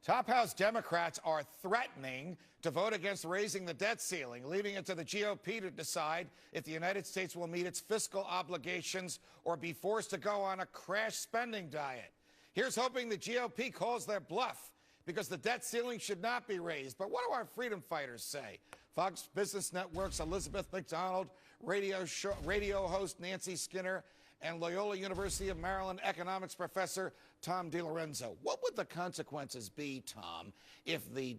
Top House Democrats are threatening to vote against raising the debt ceiling, leaving it to the GOP to decide if the United States will meet its fiscal obligations or be forced to go on a crash spending diet. Here's hoping the GOP calls their bluff, because the debt ceiling should not be raised. But what do our freedom fighters say? Fox Business Network's Elizabeth McDonald, radio host Nancy Skinner, and Loyola University of Maryland economics professor Tom DiLorenzo. What would the consequences be, Tom, if the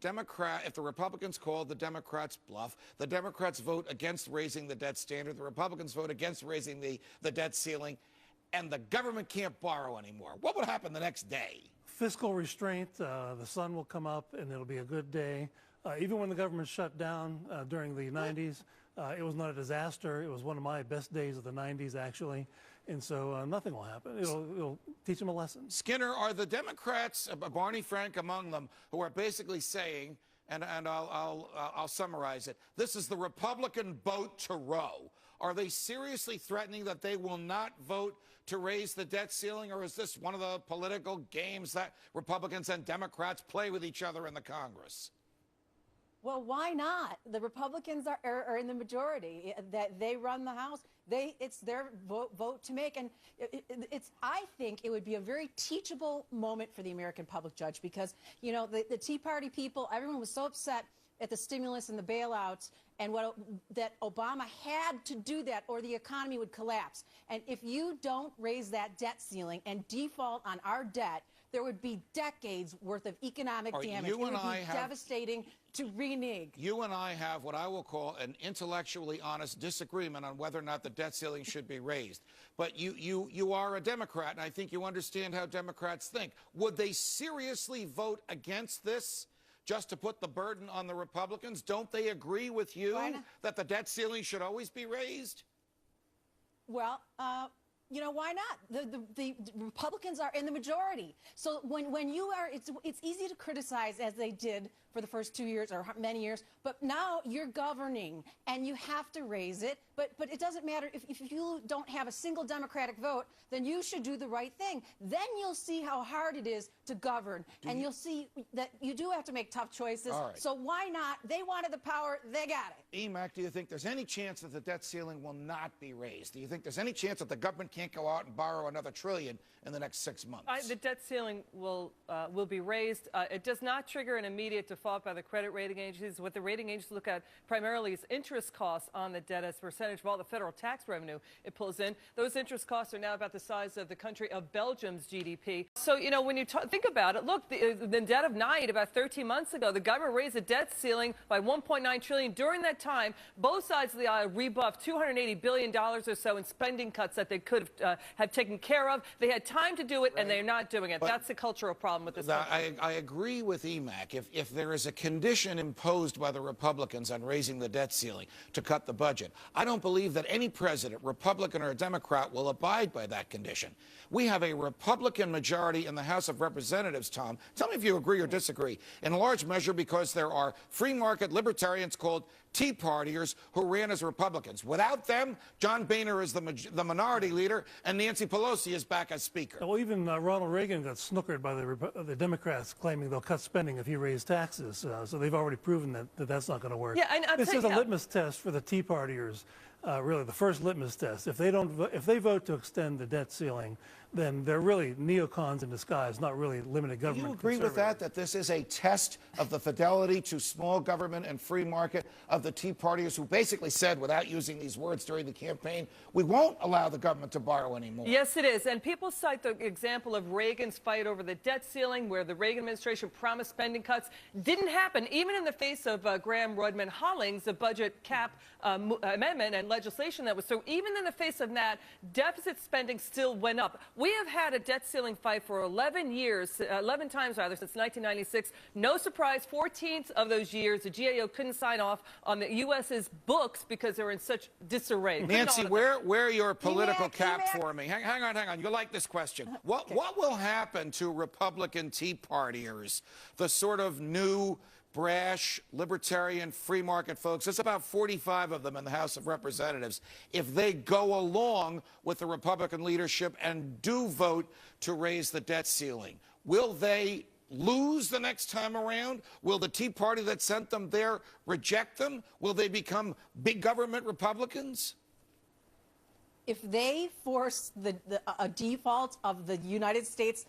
Republicans called the Democrats bluff, the Democrats vote against raising the debt standard, the Republicans vote against raising the debt ceiling, and the government can't borrow anymore? What would happen the next day? Fiscal restraint, the sun will come up and it'll be a good day. Even when the government shut down during the 90s, it was not a disaster. It was one of my best days of the 90s, actually. And so nothing will happen. It'll teach them a lesson. Skinner, are the Democrats, Barney Frank among them, who are basically saying, and I'll summarize it, this is the Republican boat to row. Are they seriously threatening that they will not vote to raise the debt ceiling, or is this one of the political games that Republicans and Democrats play with each other in the Congress? Well, why not? The Republicans are in the majority. That they run the House. It's their vote to make, and I think it would be a very teachable moment for the American public, Judge, because the Tea Party people, everyone was so upset at the stimulus and the bailouts, and that Obama had to do that or the economy would collapse. And if you don't raise that debt ceiling and default on our debt, there would be decades worth of economic damage. It would be devastating to renege. You and I have what I will call an intellectually honest disagreement on whether or not the debt ceiling should be raised. But you are a Democrat, and I think you understand how Democrats think. Would they seriously vote against this just to put the burden on the Republicans? Don't they agree with you that the debt ceiling should always be raised? Well, why not? The Republicans are in the majority. So when you are, it's easy to criticize, as they did for the first 2 years or many years, but now you're governing and you have to raise it. But it doesn't matter if you don't have a single Democratic vote, then you should do the right thing. Then you'll see how hard it is to govern, and you'll see that you do have to make tough choices. So why not? They wanted the power, they got it. Emac, do you think there's any chance that the debt ceiling will not be raised? Do you think there's any chance that the government can't go out and borrow another $1 trillion in the next 6 months? The debt ceiling will be raised. It does not trigger an immediate default by the credit rating agencies. What the rating agencies look at primarily is interest costs on the debt as a percentage of all the federal tax revenue it pulls in. Those interest costs are now about the size of the country of Belgium's GDP. So, when you think about it, look, the debt of Night about 13 months ago, the government raised the debt ceiling by $1.9 trillion. During that time, both sides of the aisle rebuffed $280 billion or so in spending cuts that they could have taken care of. They had time to do it, and they're not doing it. But that's the cultural problem with this country. I agree with Emac. If there is a condition imposed by the Republicans on raising the debt ceiling to cut the budget, I don't believe that any president, Republican or Democrat, will abide by that condition. We have a Republican majority in the House of Representatives, Tom. Tell me if you agree or disagree. In large measure because there are free market libertarians called Tea Partiers who ran as Republicans. Without them, John Boehner is the minority leader, and Nancy Pelosi is back as Speaker. Well, even Ronald Reagan got snookered by the Democrats, claiming they'll cut spending if he raised taxes. So they've already proven that that's not going to work. Yeah, and this is a litmus test for the Tea Partiers. Really, the first litmus test. If they vote to extend the debt ceiling, then they're really neocons in disguise, not really limited government. Do you agree with that this is a test of the fidelity to small government and free market of the Tea Partiers, who basically said, without using these words during the campaign, we won't allow the government to borrow anymore? Yes, it is. And people cite the example of Reagan's fight over the debt ceiling, where the Reagan administration promised spending cuts. Didn't happen, even in the face of Graham Rodman Hollings, the budget cap amendment and legislation that was. So even in the face of that, deficit spending still went up. We have had a debt ceiling fight for 11 times rather, since 1996. No surprise, 14th of those years, the GAO couldn't sign off on the U.S.'s books because they were in such disarray. Nancy, wear your political cap for me. Hang on. You like this question. What will happen to Republican Tea Partiers, the sort of new, brash, libertarian, free market folks? There's about 45 of them in the House of Representatives. If they go along with the Republican leadership and do vote to raise the debt ceiling, will they lose the next time around? Will the Tea Party that sent them there reject them? Will they become big government Republicans? If they force a default of the United States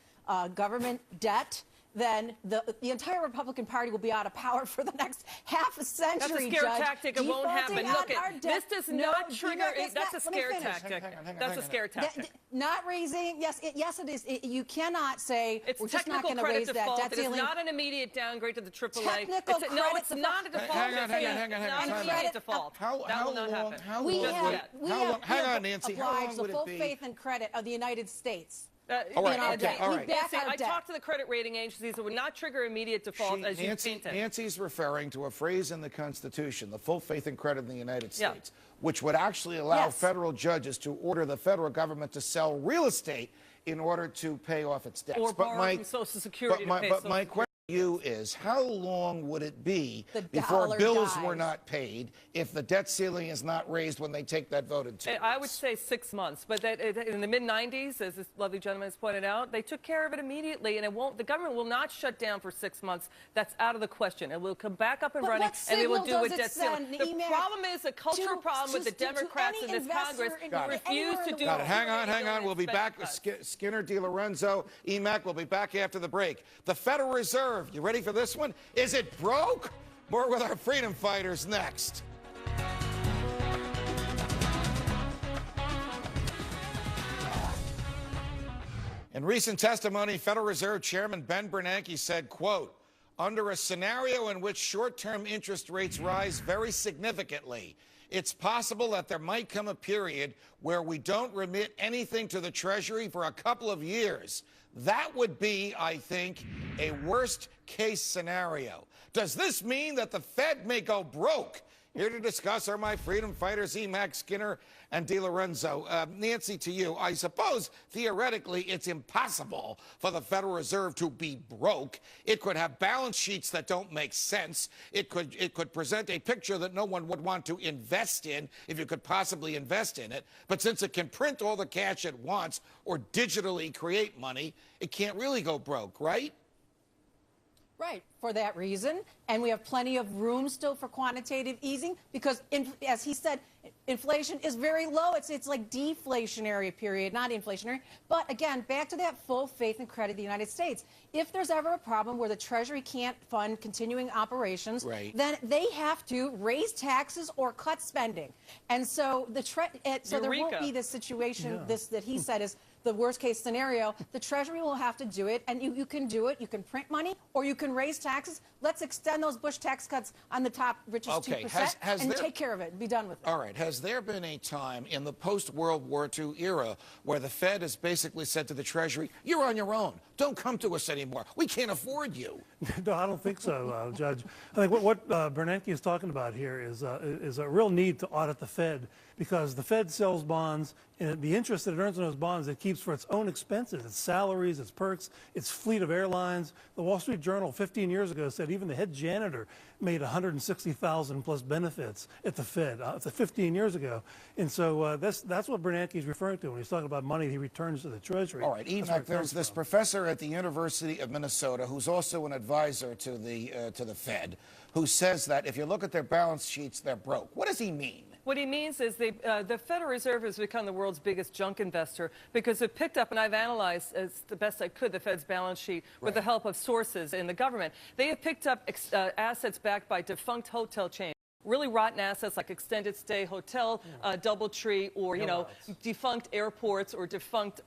government debt, then the entire Republican Party will be out of power for the next half a century. That's a scare Judge. tactic. It won't happen. Defaulting Look, on our this debt- does No, not trigger. That's a let me scare finish. tactic. That's a scare tactic. Not raising, yes, yes, it is. You cannot say It's we're just not technical going to credit raise that default. debt It is ceiling. not an immediate downgrade to the AAA. Technical No, credit it's not a default. Hang on, It's hang on. not an Time immediate out. default. How That will not long? happen. How We long? have, we how have, long? we Hang have on, Nancy. How long obliged the would full it be? faith and credit of the United States. All right, in our okay, debt. all We right. back Nancy, our I debt. talked to the credit rating agencies. It would not trigger immediate default, as you painted. Nancy's referring to a phrase in the Constitution, the full faith and credit of the United Yeah. States, which would actually allow Yes. federal judges to order the federal government to sell real estate in order to pay off its debts. Or borrow from Social Security to pay but Social my Security. question to you is, how long would it be The before dollar bills dies. were not paid if the debt ceiling is not raised when they take that vote in 2 I would weeks? say 6 months, but that in the mid-90s, as this lovely gentleman has pointed out, they took care of it immediately, and it won't. The government will not shut down for 6 months. That's out of the question. It will come back up and But running, what and they will signal do with does it debt ceiling. send, The Emac, problem is a cultural problem with the to Democrats any in this investor Congress in- who Got it. refuse anywhere to in the do. world. Got it. Hang on. We'll be back with Spending cuts. Skinner, DiLorenzo, EMAC. We'll be back after the break. The Federal Reserve. You ready for this one? Is it broke? More with our freedom fighters next. In recent testimony, Federal Reserve Chairman Ben Bernanke said, quote, under a scenario in which short-term interest rates rise very significantly, it's possible that there might come a period where we don't remit anything to the Treasury for a couple of years. That would be, I think, a worst-case scenario. Does this mean that the Fed may go broke? Here to discuss are my freedom fighters, EMAC, Skinner, and DiLorenzo. Nancy, to you, I suppose theoretically it's impossible for the Federal Reserve to be broke. It could have balance sheets that don't make sense. It could present a picture that no one would want to invest in if you could possibly invest in it. But since it can print all the cash it wants or digitally create money, it can't really go broke, right? Right, for that reason. And we have plenty of room still for quantitative easing because, as he said, inflation is very low. It's like deflationary period, not inflationary. But again, back to that full faith and credit of the United States. If there's ever a problem where the Treasury can't fund continuing operations, right, then they have to raise taxes or cut spending. And so there won't be this situation, that he said is the worst case scenario. The Treasury will have to do it, and you can do it. You can print money or you can raise taxes. Let's extend those Bush tax cuts on the top richest 2% and take care of it and be done with it. All right. Has there been a time in the post-World War II era where the Fed has basically said to the Treasury, you're on your own. Don't come to us anymore. We can't afford you. No, I don't think so, Judge. I think what Bernanke is talking about here is a real need to audit the Fed, because the Fed sells bonds, and the interest that it earns on those bonds it keeps for its own expenses, its salaries, its perks, its fleet of airlines. The Wall Street Journal 15 years ago said even the head janitor made $160,000 plus benefits at the Fed. 15 years ago. And so that's what Bernanke is referring to when he's talking about money he returns to the Treasury. All right, Enoch, there's this professor at the University of Minnesota who's also an advisor to the Fed, who says that if you look at their balance sheets, they're broke. What does he mean? What he means is the Federal Reserve has become the world's biggest junk investor because it picked up, and I've analyzed as the best I could the Fed's balance sheet with the help of sources in the government. They have picked up assets backed by defunct hotel chains. Really rotten assets like Extended Stay Hotel, DoubleTree, or, defunct airports or defunct,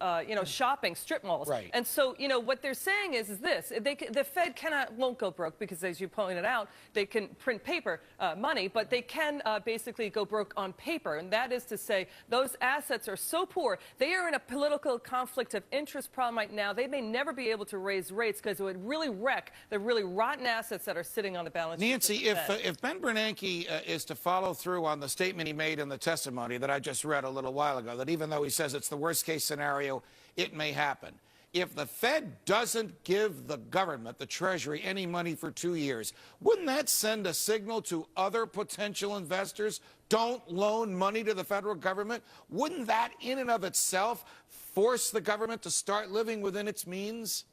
shopping strip malls. Right. And so, what they're saying is this. The Fed won't go broke because, as you pointed out, they can print paper money, but they can basically go broke on paper. And that is to say, those assets are so poor, they are in a political conflict of interest problem right now. They may never be able to raise rates because it would really wreck the really rotten assets that are sitting on the balance sheet. Nancy, if Ben Bernanke is to follow through on the statement he made in the testimony that I just read a little while ago, that even though he says it's the worst case scenario, it may happen. If the Fed doesn't give the government, the Treasury, any money for 2 years, wouldn't that send a signal to other potential investors? Don't loan money to the federal government. Wouldn't that in and of itself force the government to start living within its means?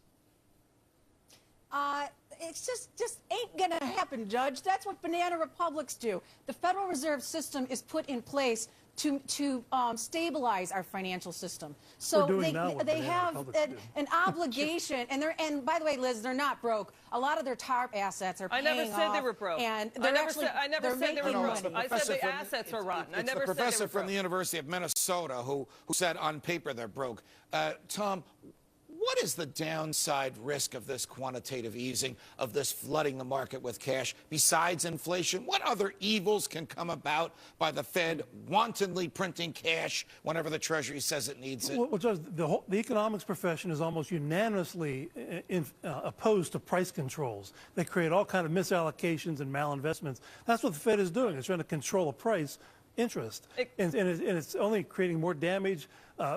it's just ain't gonna happen, Judge. That's what banana republics do. The Federal Reserve System is put in place to stabilize our financial system. So doing now what they banana have republics do. an obligation, and by the way, Liz, they're not broke. A lot of their TARP assets are I paying never said they off, were broke. and I they're never actually said, I never they're said they were making broke. money. I said professor the from- assets are rotten. I It's never the said they professor were from broke. the University of Minnesota who said on paper they're broke. Tom, what is the downside risk of this quantitative easing, of this flooding the market with cash, besides inflation? What other evils can come about by the Fed wantonly printing cash whenever the Treasury says it needs it? Well, Judge, the economics profession is almost unanimously opposed to price controls. They create all kind of misallocations and malinvestments. That's what the Fed is doing. It's trying to control a price interest, and it's only creating more damage.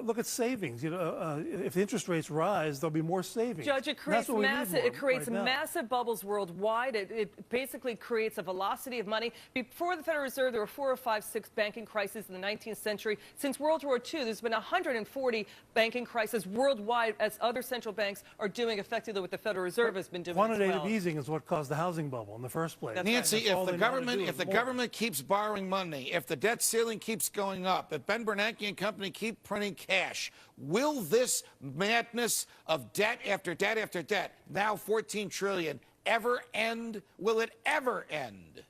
Look at savings. If interest rates rise, there'll be more savings. Judge, it creates right now. massive bubbles worldwide. It basically creates a velocity of money. Before the Federal Reserve, there were 4 or 5, 6 banking crises in the 19th century. Since World War II, there's been 140 banking crises worldwide, as other central banks are doing effectively what the Federal Reserve has been doing. Quantitative as well. easing is what caused the housing bubble in the first place. That's Nancy, That's all if the they know how to government do is more. government keeps borrowing money, if the debt ceiling keeps going up, if Ben Bernanke and company keep printing cash, will this madness of debt after debt after debt, now 14 trillion, ever end? Will it ever end?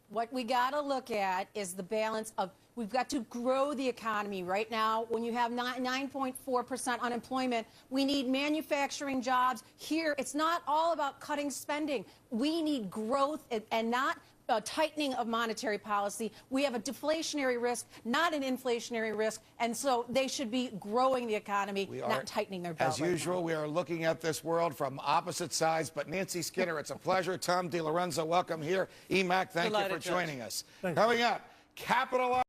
What we got to look at is the balance of, we've got to grow the economy. Right now, when you have 9.4% unemployment, we need manufacturing jobs. Here, it's not all about cutting spending. We need growth and not tightening of monetary policy. We have a deflationary risk, not an inflationary risk, and so they should be growing the economy, not tightening their belt. As usual, we are looking at this world from opposite sides, but Nancy Skinner, it's a pleasure. Tom DiLorenzo, welcome here. EMAC, thank you for joining us. Thanks. Coming up, Capitol